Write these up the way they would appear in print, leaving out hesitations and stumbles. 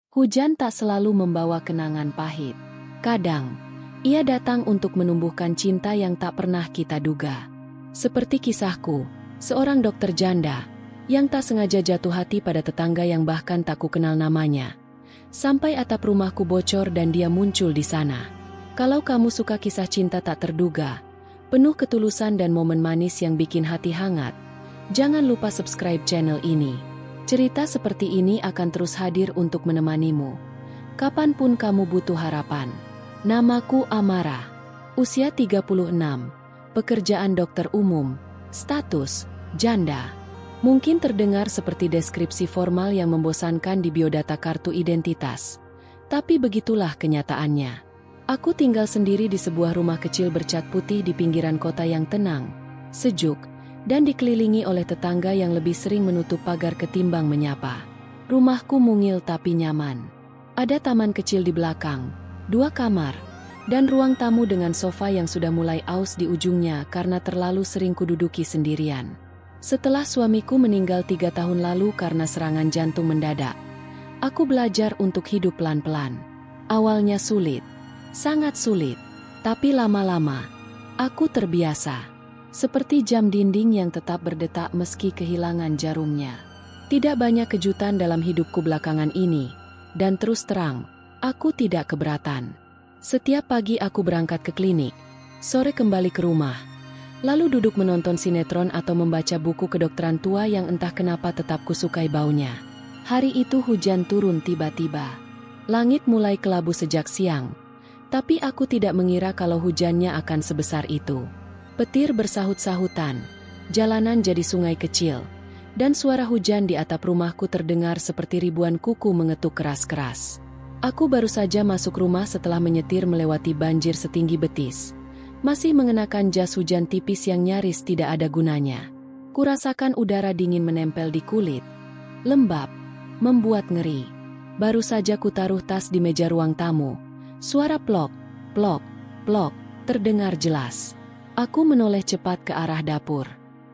Hujan tak selalu membawa kenangan pahit. Kadang, ia datang untuk menumbuhkan cinta yang tak pernah kita duga. Seperti kisahku, seorang dokter janda, yang tak sengaja jatuh hati pada tetangga yang bahkan tak kukenal namanya. Sampai atap rumahku bocor dan dia muncul di sana. Kalau kamu suka kisah cinta tak terduga, penuh ketulusan dan momen manis yang bikin hati hangat, jangan lupa subscribe channel ini. Cerita seperti ini akan terus hadir untuk menemanimu kapanpun kamu butuh harapan. Namaku Amara. Usia 36. Pekerjaan dokter umum. Status janda. Mungkin terdengar seperti deskripsi formal yang membosankan di biodata kartu identitas. Tapi begitulah kenyataannya. Aku tinggal sendiri di sebuah rumah kecil bercat putih di pinggiran kota yang tenang, sejuk, dan dikelilingi oleh tetangga yang lebih sering menutup pagar ketimbang menyapa. Rumahku mungil tapi nyaman. Ada taman kecil di belakang, 2 kamar, dan ruang tamu dengan sofa yang sudah mulai aus di ujungnya karena terlalu sering kududuki sendirian. Setelah suamiku meninggal 3 tahun lalu karena serangan jantung mendadak, aku belajar untuk hidup pelan-pelan. Awalnya sulit, sangat sulit, tapi lama-lama, aku terbiasa. Seperti jam dinding yang tetap berdetak meski kehilangan jarumnya. Tidak banyak kejutan dalam hidupku belakangan ini, dan terus terang, aku tidak keberatan. Setiap pagi aku berangkat ke klinik, sore kembali ke rumah, lalu duduk menonton sinetron atau membaca buku kedokteran tua yang entah kenapa tetap kusukai baunya. Hari itu hujan turun tiba-tiba. Langit mulai kelabu sejak siang, tapi aku tidak mengira kalau hujannya akan sebesar itu. Petir bersahut-sahutan, jalanan jadi sungai kecil, dan suara hujan di atap rumahku terdengar seperti ribuan kuku mengetuk keras-keras. Aku baru saja masuk rumah setelah menyetir melewati banjir setinggi betis, masih mengenakan jas hujan tipis yang nyaris tidak ada gunanya. Kurasakan udara dingin menempel di kulit, lembab, membuat ngeri. Baru saja kutaruh tas di meja ruang tamu, suara plok, plok, plok, terdengar jelas. Aku menoleh cepat ke arah dapur.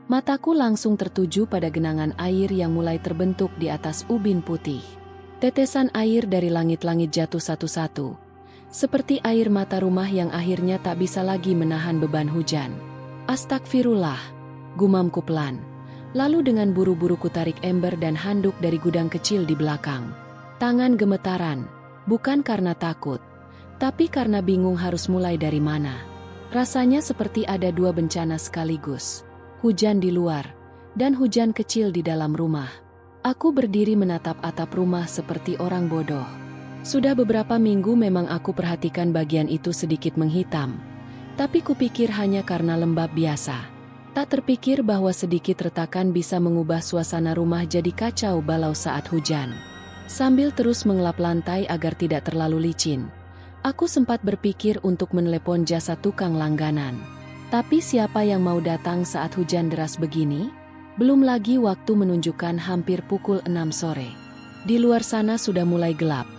Mataku langsung tertuju pada genangan air yang mulai terbentuk di atas ubin putih. Tetesan air dari langit-langit jatuh satu-satu, seperti air mata rumah yang akhirnya tak bisa lagi menahan beban hujan. Astagfirullah, gumamku pelan. Lalu dengan buru-buru kutarik ember dan handuk dari gudang kecil di belakang. Tangan gemetaran, bukan karena takut, tapi karena bingung harus mulai dari mana. Rasanya seperti ada 2 bencana sekaligus. Hujan di luar, dan hujan kecil di dalam rumah. Aku berdiri menatap atap rumah seperti orang bodoh. Sudah beberapa minggu memang aku perhatikan bagian itu sedikit menghitam. Tapi kupikir hanya karena lembab biasa. Tak terpikir bahwa sedikit retakan bisa mengubah suasana rumah jadi kacau balau saat hujan. Sambil terus mengelap lantai agar tidak terlalu licin, aku sempat berpikir untuk menelepon jasa tukang langganan. Tapi siapa yang mau datang saat hujan deras begini? Belum lagi waktu menunjukkan hampir pukul 6 sore. Di luar sana sudah mulai gelap.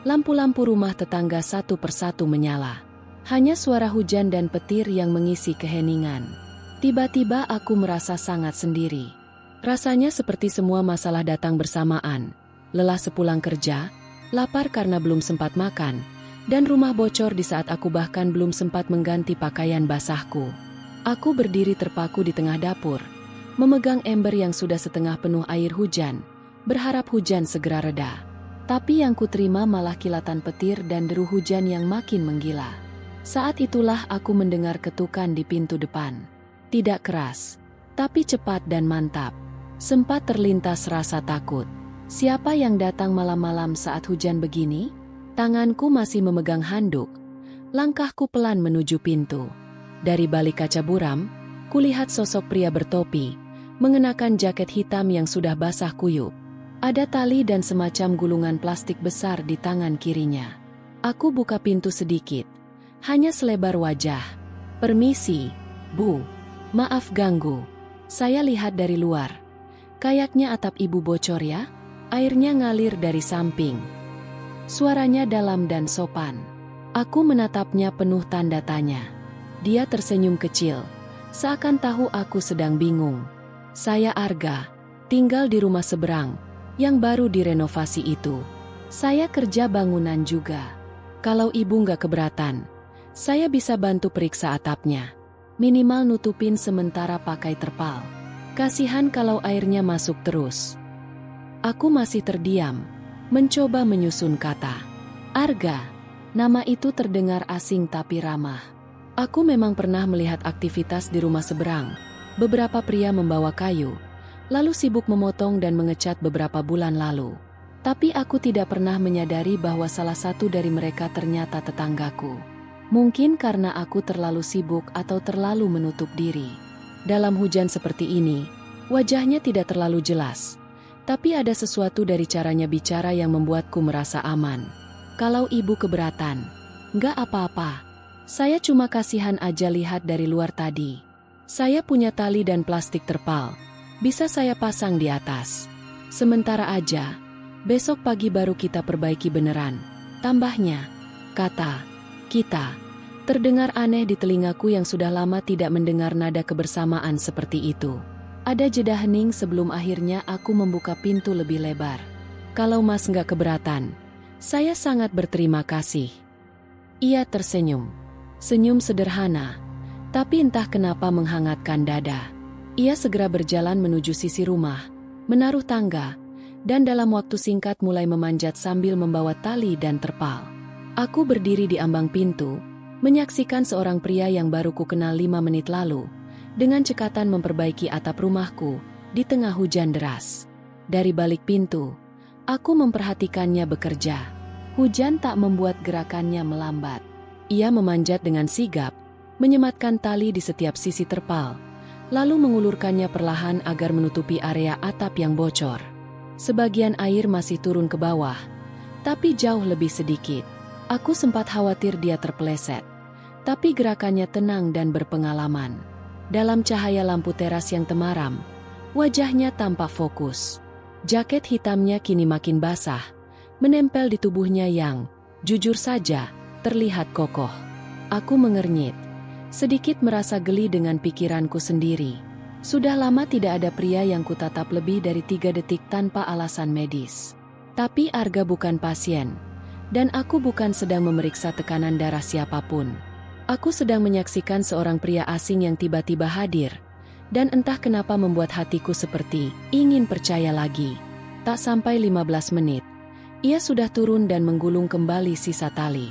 Lampu-lampu rumah tetangga satu persatu menyala. Hanya suara hujan dan petir yang mengisi keheningan. Tiba-tiba aku merasa sangat sendiri. Rasanya seperti semua masalah datang bersamaan. Lelah sepulang kerja, lapar karena belum sempat makan, dan rumah bocor di saat aku bahkan belum sempat mengganti pakaian basahku. Aku berdiri terpaku di tengah dapur, memegang ember yang sudah setengah penuh air hujan, berharap hujan segera reda. Tapi yang kuterima malah kilatan petir dan deru hujan yang makin menggila. Saat itulah aku mendengar ketukan di pintu depan. Tidak keras, tapi cepat dan mantap. Sempat terlintas rasa takut. Siapa yang datang malam-malam saat hujan begini? Tanganku masih memegang handuk. Langkahku pelan menuju pintu. Dari balik kaca buram, kulihat sosok pria bertopi, mengenakan jaket hitam yang sudah basah kuyup. Ada tali dan semacam gulungan plastik besar di tangan kirinya. Aku buka pintu sedikit. Hanya selebar wajah. "Permisi, Bu. Maaf ganggu. Saya lihat dari luar. Kayaknya atap Ibu bocor ya?" Airnya ngalir dari samping. Suaranya dalam dan sopan. Aku menatapnya penuh tanda tanya. Dia tersenyum kecil, seakan tahu aku sedang bingung. "Saya Arga, tinggal di rumah seberang, yang baru direnovasi itu. Saya kerja bangunan juga. Kalau ibu nggak keberatan, saya bisa bantu periksa atapnya. Minimal nutupin sementara pakai terpal. Kasihan kalau airnya masuk terus. Aku masih terdiam, mencoba menyusun kata. Arga, nama itu terdengar asing tapi ramah. Aku memang pernah melihat aktivitas di rumah seberang. Beberapa pria membawa kayu, lalu sibuk memotong dan mengecat beberapa bulan lalu. Tapi aku tidak pernah menyadari bahwa salah satu dari mereka ternyata tetanggaku. Mungkin karena aku terlalu sibuk atau terlalu menutup diri. Dalam hujan seperti ini, wajahnya tidak terlalu jelas. Tapi ada sesuatu dari caranya bicara yang membuatku merasa aman. Kalau ibu keberatan, nggak apa-apa. Saya cuma kasihan aja lihat dari luar tadi. Saya punya tali dan plastik terpal. Bisa saya pasang di atas. Sementara aja. Besok pagi baru kita perbaiki beneran. Tambahnya, kata kita. Terdengar aneh di telingaku yang sudah lama tidak mendengar nada kebersamaan seperti itu. Ada jeda hening sebelum akhirnya aku membuka pintu lebih lebar. Kalau Mas nggak keberatan, saya sangat berterima kasih. Ia tersenyum. Senyum sederhana, tapi entah kenapa menghangatkan dada. Ia segera berjalan menuju sisi rumah, menaruh tangga, dan dalam waktu singkat mulai memanjat sambil membawa tali dan terpal. Aku berdiri di ambang pintu, menyaksikan seorang pria yang baru kukenal 5 menit lalu, dengan cekatan memperbaiki atap rumahku di tengah hujan deras. Dari balik pintu, aku memperhatikannya bekerja. Hujan tak membuat gerakannya melambat. Ia memanjat dengan sigap, menyematkan tali di setiap sisi terpal, lalu mengulurkannya perlahan agar menutupi area atap yang bocor. Sebagian air masih turun ke bawah, tapi jauh lebih sedikit. Aku sempat khawatir dia terpeleset, tapi gerakannya tenang dan berpengalaman. Dalam cahaya lampu teras yang temaram, wajahnya tampak fokus. Jaket hitamnya kini makin basah, menempel di tubuhnya yang, jujur saja, terlihat kokoh. Aku mengernyit, sedikit merasa geli dengan pikiranku sendiri. Sudah lama tidak ada pria yang kutatap lebih dari 3 detik tanpa alasan medis. Tapi Arga bukan pasien, dan aku bukan sedang memeriksa tekanan darah siapapun. Aku sedang menyaksikan seorang pria asing yang tiba-tiba hadir, dan entah kenapa membuat hatiku seperti ingin percaya lagi. Tak sampai 15 menit, ia sudah turun dan menggulung kembali sisa tali.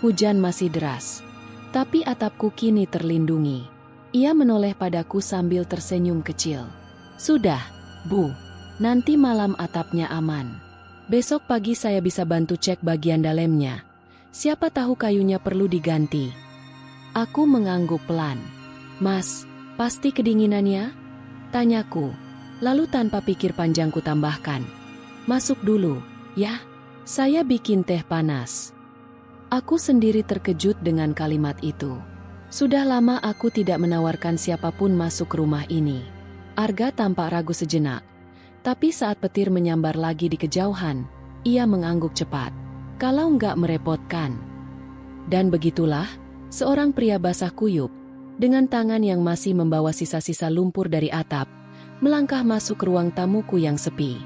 Hujan masih deras, tapi atapku kini terlindungi. Ia menoleh padaku sambil tersenyum kecil. Sudah, Bu. Nanti malam atapnya aman. Besok pagi saya bisa bantu cek bagian dalamnya. Siapa tahu kayunya perlu diganti. Aku mengangguk pelan. Mas, pasti kedinginannya? Tanyaku. Lalu tanpa pikir panjang ku tambahkan. Masuk dulu, ya. Saya bikin teh panas. Aku sendiri terkejut dengan kalimat itu. Sudah lama aku tidak menawarkan siapapun masuk rumah ini. Arga tampak ragu sejenak. Tapi saat petir menyambar lagi di kejauhan, ia mengangguk cepat. Kalau nggak merepotkan. Dan begitulah, seorang pria basah kuyup, dengan tangan yang masih membawa sisa-sisa lumpur dari atap, melangkah masuk ruang tamuku yang sepi.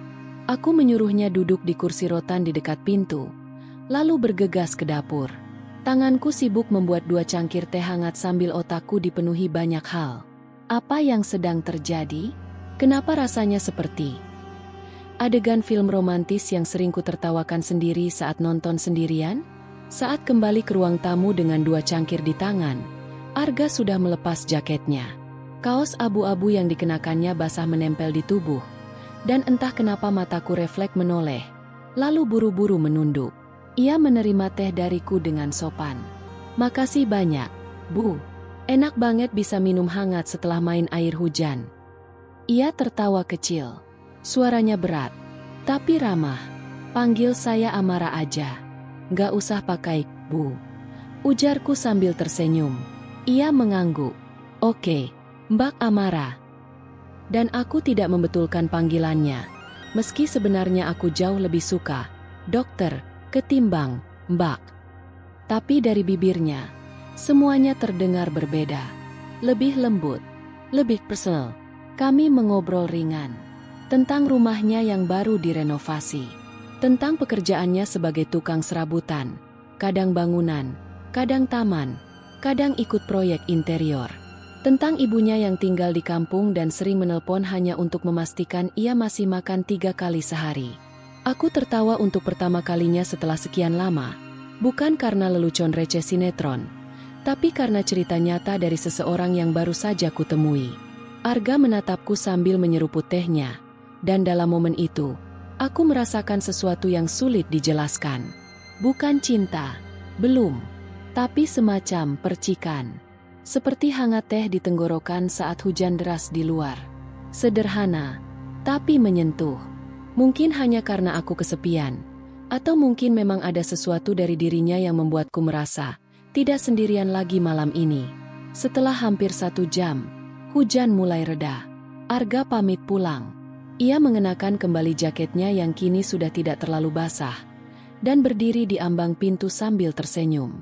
Aku menyuruhnya duduk di kursi rotan di dekat pintu, lalu bergegas ke dapur. Tanganku sibuk membuat 2 cangkir teh hangat sambil otakku dipenuhi banyak hal. Apa yang sedang terjadi? Kenapa rasanya seperti adegan film romantis yang sering ku tertawakan sendiri saat nonton sendirian? Saat kembali ke ruang tamu dengan 2 cangkir di tangan, Arga sudah melepas jaketnya. Kaos abu-abu yang dikenakannya basah menempel di tubuh, dan entah kenapa mataku refleks menoleh, lalu buru-buru menunduk. Ia menerima teh dariku dengan sopan. Makasih banyak, Bu. Enak banget bisa minum hangat setelah main air hujan. Ia tertawa kecil. Suaranya berat, tapi ramah. Panggil saya Amara aja. Nggak usah pakai, Bu. Ujarku sambil tersenyum. Ia mengangguk. Oke, Mbak Amara. Dan aku tidak membetulkan panggilannya. Meski sebenarnya aku jauh lebih suka Dokter ketimbang Mbak. Tapi dari bibirnya, semuanya terdengar berbeda. Lebih lembut, lebih personal. Kami mengobrol ringan tentang rumahnya yang baru direnovasi. Tentang pekerjaannya sebagai tukang serabutan, kadang bangunan, kadang taman, kadang ikut proyek interior. Tentang ibunya yang tinggal di kampung dan sering menelpon hanya untuk memastikan ia masih makan 3 kali sehari. Aku tertawa untuk pertama kalinya setelah sekian lama, bukan karena lelucon receh sinetron, tapi karena cerita nyata dari seseorang yang baru saja kutemui. Arga menatapku sambil menyeruput tehnya, dan dalam momen itu, aku merasakan sesuatu yang sulit dijelaskan. Bukan cinta, belum, tapi semacam percikan. Seperti hangat teh di tenggorokan saat hujan deras di luar. Sederhana, tapi menyentuh. Mungkin hanya karena aku kesepian, atau mungkin memang ada sesuatu dari dirinya yang membuatku merasa tidak sendirian lagi malam ini. Setelah hampir 1 jam, hujan mulai reda. Arga pamit pulang. Ia mengenakan kembali jaketnya yang kini sudah tidak terlalu basah, dan berdiri di ambang pintu sambil tersenyum.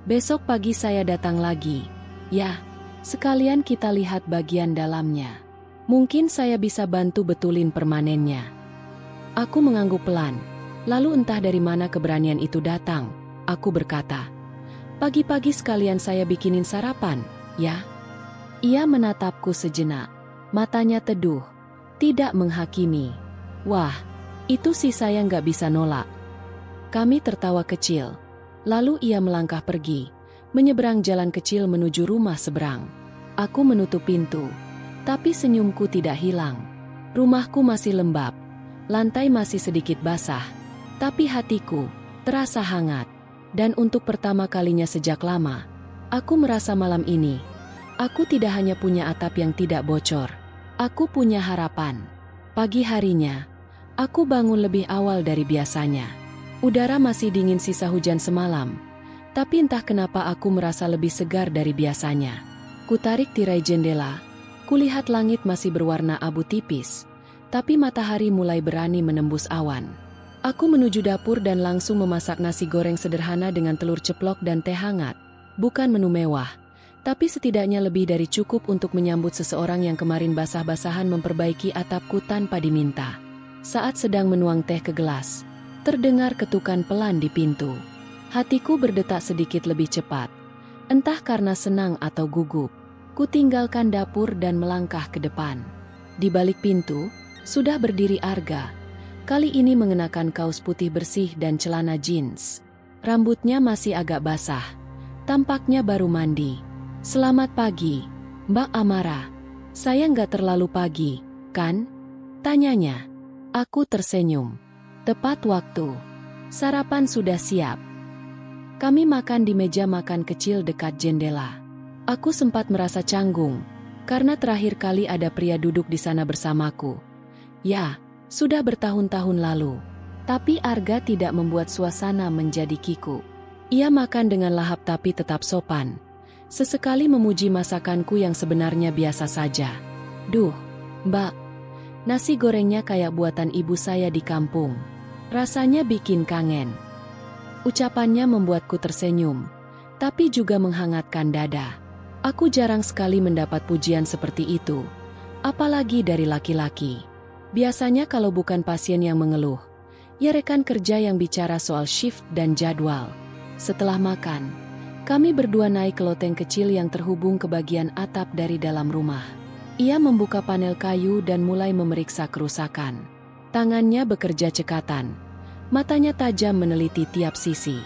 Besok pagi saya datang lagi. Ya, sekalian kita lihat bagian dalamnya. Mungkin saya bisa bantu betulin permanennya. Aku mengangguk pelan. Lalu entah dari mana keberanian itu datang. Aku berkata, pagi-pagi sekalian saya bikinin sarapan, ya? Ia menatapku sejenak. Matanya teduh, tidak menghakimi. Wah, itu sih saya nggak bisa nolak. Kami tertawa kecil. Lalu ia melangkah pergi, menyeberang jalan kecil menuju rumah seberang. Aku menutup pintu, tapi senyumku tidak hilang. Rumahku masih lembab, lantai masih sedikit basah, tapi hatiku terasa hangat. Dan untuk pertama kalinya sejak lama, aku merasa malam ini, aku tidak hanya punya atap yang tidak bocor, aku punya harapan. Pagi harinya, aku bangun lebih awal dari biasanya. Udara masih dingin sisa hujan semalam, tapi entah kenapa aku merasa lebih segar dari biasanya. Kutarik tirai jendela, kulihat langit masih berwarna abu tipis, tapi matahari mulai berani menembus awan. Aku menuju dapur dan langsung memasak nasi goreng sederhana dengan telur ceplok dan teh hangat. Bukan menu mewah, tapi setidaknya lebih dari cukup untuk menyambut seseorang yang kemarin basah-basahan memperbaiki atapku tanpa diminta. Saat sedang menuang teh ke gelas, terdengar ketukan pelan di pintu. Hatiku berdetak sedikit lebih cepat. Entah karena senang atau gugup, ku tinggalkan dapur dan melangkah ke depan. Di balik pintu, sudah berdiri Arga. Kali ini mengenakan kaos putih bersih dan celana jeans. Rambutnya masih agak basah. Tampaknya baru mandi. Selamat pagi, Mbak Amara. Saya nggak terlalu pagi, kan? Tanyanya. Aku tersenyum. Tepat waktu. Sarapan sudah siap. Kami makan di meja makan kecil dekat jendela. Aku sempat merasa canggung, karena terakhir kali ada pria duduk di sana bersamaku. Ya, sudah bertahun-tahun lalu. Tapi Arga tidak membuat suasana menjadi kiku. Ia makan dengan lahap tapi tetap sopan. Sesekali memuji masakanku yang sebenarnya biasa saja. Duh, Mbak, nasi gorengnya kayak buatan ibu saya di kampung. Rasanya bikin kangen. Ucapannya membuatku tersenyum, tapi juga menghangatkan dada. Aku jarang sekali mendapat pujian seperti itu, apalagi dari laki-laki. Biasanya kalau bukan pasien yang mengeluh, ya rekan kerja yang bicara soal shift dan jadwal. Setelah makan, kami berdua naik ke loteng kecil yang terhubung ke bagian atap dari dalam rumah. Ia membuka panel kayu dan mulai memeriksa kerusakan. Tangannya bekerja cekatan. Matanya tajam meneliti tiap sisi.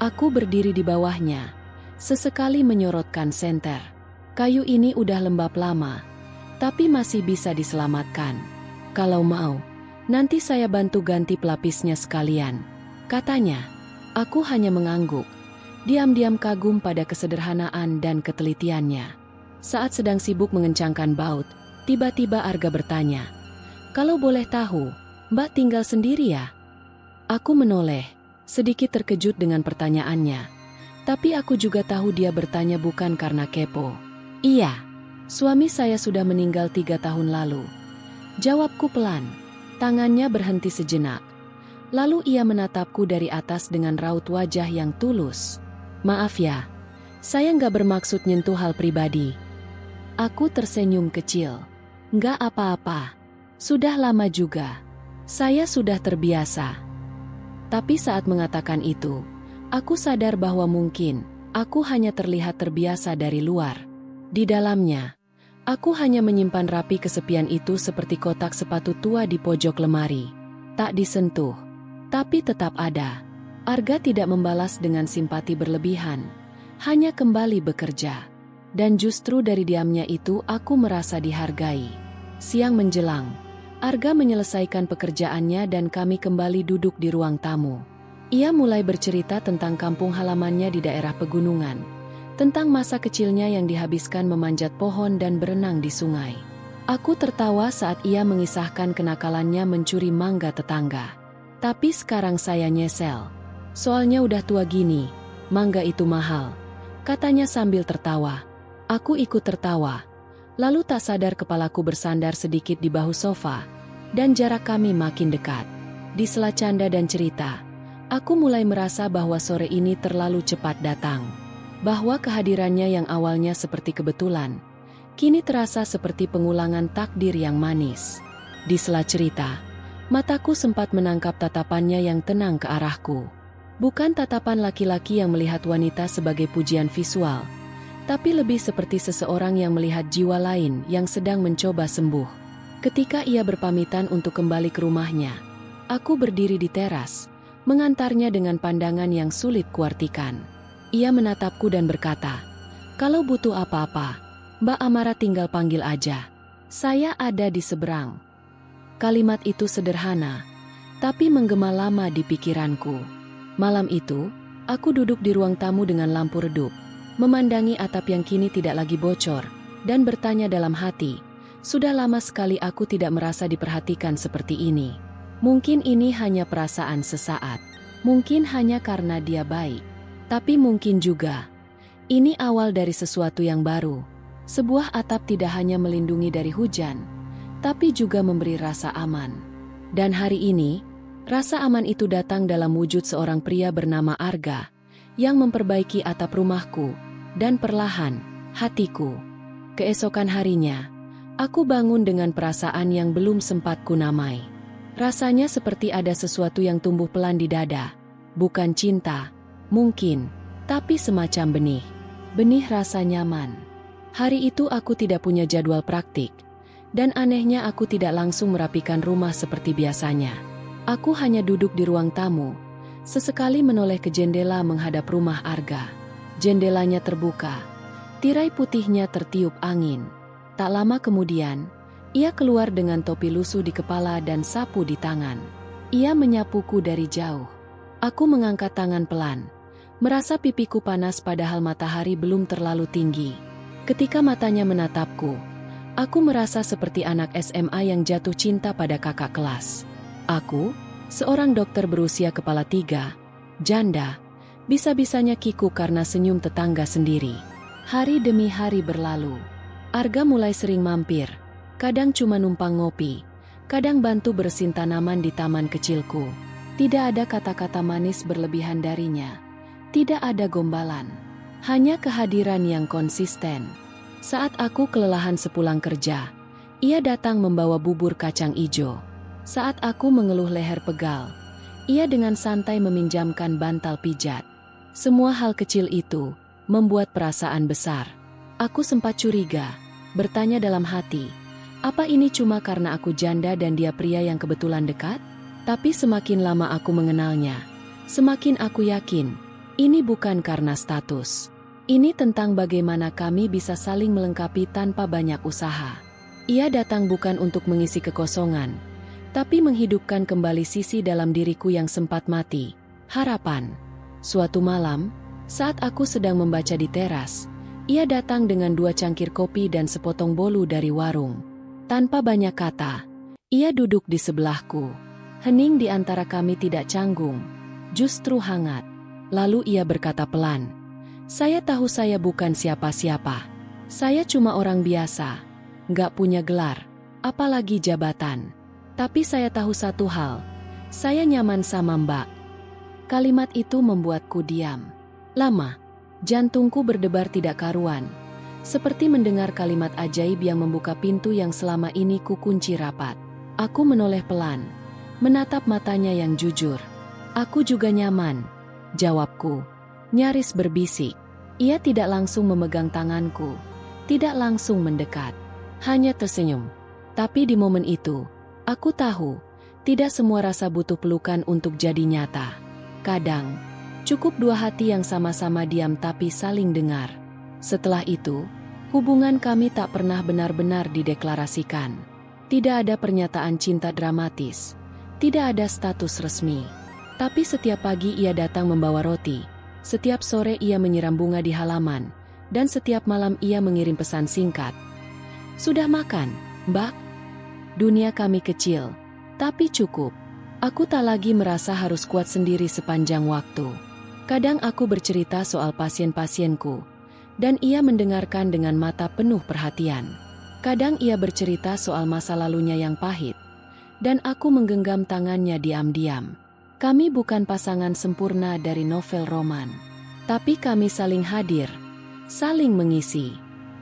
Aku berdiri di bawahnya, sesekali menyorotkan senter. Kayu ini udah lembab lama, tapi masih bisa diselamatkan. Kalau mau, nanti saya bantu ganti pelapisnya sekalian, katanya. Aku hanya mengangguk, diam-diam kagum pada kesederhanaan dan ketelitiannya. Saat sedang sibuk mengencangkan baut, tiba-tiba Arga bertanya, "Kalau boleh tahu, Mbak tinggal sendiri ya?" Aku menoleh, sedikit terkejut dengan pertanyaannya. Tapi aku juga tahu dia bertanya bukan karena kepo. Iya, suami saya sudah meninggal 3 tahun lalu. Jawabku pelan. Tangannya berhenti sejenak. Lalu ia menatapku dari atas dengan raut wajah yang tulus. Maaf ya, saya nggak bermaksud nyentuh hal pribadi. Aku tersenyum kecil. Nggak apa-apa. Sudah lama juga. Saya sudah terbiasa. Tapi saat mengatakan itu, aku sadar bahwa mungkin aku hanya terlihat terbiasa dari luar. Di dalamnya, aku hanya menyimpan rapi kesepian itu seperti kotak sepatu tua di pojok lemari. Tak disentuh, tapi tetap ada. Arga tidak membalas dengan simpati berlebihan, hanya kembali bekerja. Dan justru dari diamnya itu aku merasa dihargai. Siang menjelang, Arga menyelesaikan pekerjaannya dan kami kembali duduk di ruang tamu. Ia mulai bercerita tentang kampung halamannya di daerah pegunungan, tentang masa kecilnya yang dihabiskan memanjat pohon dan berenang di sungai. Aku tertawa saat ia mengisahkan kenakalannya mencuri mangga tetangga. Tapi sekarang saya nyesel. Soalnya udah tua gini, mangga itu mahal, katanya sambil tertawa. Aku ikut tertawa. Lalu tak sadar kepalaku bersandar sedikit di bahu sofa, dan jarak kami makin dekat. Di sela canda dan cerita, aku mulai merasa bahwa sore ini terlalu cepat datang. Bahwa kehadirannya yang awalnya seperti kebetulan, kini terasa seperti pengulangan takdir yang manis. Di sela cerita, mataku sempat menangkap tatapannya yang tenang ke arahku. Bukan tatapan laki-laki yang melihat wanita sebagai pujian visual, tapi lebih seperti seseorang yang melihat jiwa lain yang sedang mencoba sembuh. Ketika ia berpamitan untuk kembali ke rumahnya, aku berdiri di teras, mengantarnya dengan pandangan yang sulit kuartikan. Ia menatapku dan berkata, "Kalau butuh apa-apa, Mbak Amara tinggal panggil aja. Saya ada di seberang." Kalimat itu sederhana, tapi menggema lama di pikiranku. Malam itu, aku duduk di ruang tamu dengan lampu redup, memandangi atap yang kini tidak lagi bocor, dan bertanya dalam hati, sudah lama sekali aku tidak merasa diperhatikan seperti ini. Mungkin ini hanya perasaan sesaat, mungkin hanya karena dia baik, tapi mungkin juga ini awal dari sesuatu yang baru. Sebuah atap tidak hanya melindungi dari hujan, tapi juga memberi rasa aman. Dan hari ini, rasa aman itu datang dalam wujud seorang pria bernama Arga, yang memperbaiki atap rumahku, dan perlahan, hatiku. Keesokan harinya, aku bangun dengan perasaan yang belum sempat kunamai. Rasanya seperti ada sesuatu yang tumbuh pelan di dada. Bukan cinta, mungkin, tapi semacam benih. Benih rasa nyaman. Hari itu aku tidak punya jadwal praktik, dan anehnya aku tidak langsung merapikan rumah seperti biasanya. Aku hanya duduk di ruang tamu, sesekali menoleh ke jendela menghadap rumah Arga. Jendelanya terbuka, tirai putihnya tertiup angin. Tak lama kemudian, ia keluar dengan topi lusuh di kepala dan sapu di tangan. Ia menyapuku dari jauh. Aku mengangkat tangan pelan, merasa pipiku panas padahal matahari belum terlalu tinggi. Ketika matanya menatapku, aku merasa seperti anak SMA yang jatuh cinta pada kakak kelas. Aku, seorang dokter berusia kepala 3, janda, bisa-bisanya kikuk karena senyum tetangga sendiri. Hari demi hari berlalu. Arga mulai sering mampir, kadang cuma numpang ngopi, kadang bantu bersihin tanaman di taman kecilku. Tidak ada kata-kata manis berlebihan darinya. Tidak ada gombalan. Hanya kehadiran yang konsisten. Saat aku kelelahan sepulang kerja, ia datang membawa bubur kacang ijo. Saat aku mengeluh leher pegal, ia dengan santai meminjamkan bantal pijat. Semua hal kecil itu membuat perasaan besar. Aku sempat curiga, bertanya dalam hati, apa ini cuma karena aku janda dan dia pria yang kebetulan dekat? Tapi semakin lama aku mengenalnya, semakin aku yakin, ini bukan karena status. Ini tentang bagaimana kami bisa saling melengkapi tanpa banyak usaha. Ia datang bukan untuk mengisi kekosongan, tapi menghidupkan kembali sisi dalam diriku yang sempat mati, harapan. Suatu malam, saat aku sedang membaca di teras, ia datang dengan 2 cangkir kopi dan sepotong bolu dari warung. Tanpa banyak kata, ia duduk di sebelahku. Hening di antara kami tidak canggung, justru hangat. Lalu ia berkata pelan, "Saya tahu saya bukan siapa-siapa. Saya cuma orang biasa, nggak punya gelar, apalagi jabatan. Tapi saya tahu satu hal, saya nyaman sama Mbak." Kalimat itu membuatku diam. Lama, jantungku berdebar tidak karuan, seperti mendengar kalimat ajaib yang membuka pintu yang selama ini ku kunci rapat. Aku menoleh pelan, menatap matanya yang jujur. Aku juga nyaman, jawabku, nyaris berbisik. Ia tidak langsung memegang tanganku, tidak langsung mendekat, hanya tersenyum. Tapi di momen itu, aku tahu, tidak semua rasa butuh pelukan untuk jadi nyata. Kadang, cukup dua hati yang sama-sama diam tapi saling dengar. Setelah itu, hubungan kami tak pernah benar-benar dideklarasikan. Tidak ada pernyataan cinta dramatis, tidak ada status resmi. Tapi setiap pagi ia datang membawa roti, setiap sore ia menyiram bunga di halaman, dan setiap malam ia mengirim pesan singkat. "Sudah makan, Mbak?" Dunia kami kecil, tapi cukup. Aku tak lagi merasa harus kuat sendiri sepanjang waktu. Kadang aku bercerita soal pasien-pasienku, dan ia mendengarkan dengan mata penuh perhatian. Kadang ia bercerita soal masa lalunya yang pahit, dan aku menggenggam tangannya diam-diam. Kami bukan pasangan sempurna dari novel roman, tapi kami saling hadir, saling mengisi,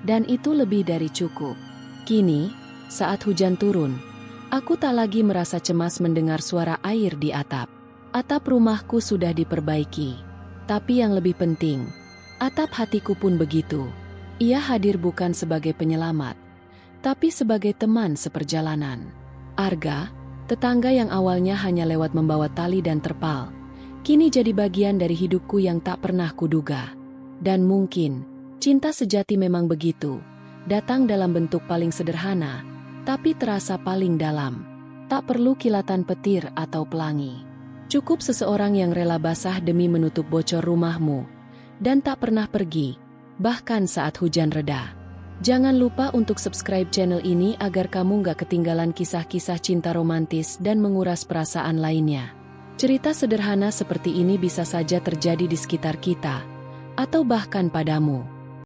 dan itu lebih dari cukup. Kini, saat hujan turun, aku tak lagi merasa cemas mendengar suara air di atap. Atap rumahku sudah diperbaiki. Tapi yang lebih penting, atap hatiku pun begitu. Ia hadir bukan sebagai penyelamat, tapi sebagai teman seperjalanan. Arga, tetangga yang awalnya hanya lewat membawa tali dan terpal, kini jadi bagian dari hidupku yang tak pernah kuduga. Dan mungkin, cinta sejati memang begitu, datang dalam bentuk paling sederhana, tapi terasa paling dalam. Tak perlu kilatan petir atau pelangi. Cukup seseorang yang rela basah demi menutup bocor rumahmu, dan tak pernah pergi, bahkan saat hujan reda. Jangan lupa untuk subscribe channel ini agar kamu gak ketinggalan kisah-kisah cinta romantis dan menguras perasaan lainnya. Cerita sederhana seperti ini bisa saja terjadi di sekitar kita, atau bahkan padamu.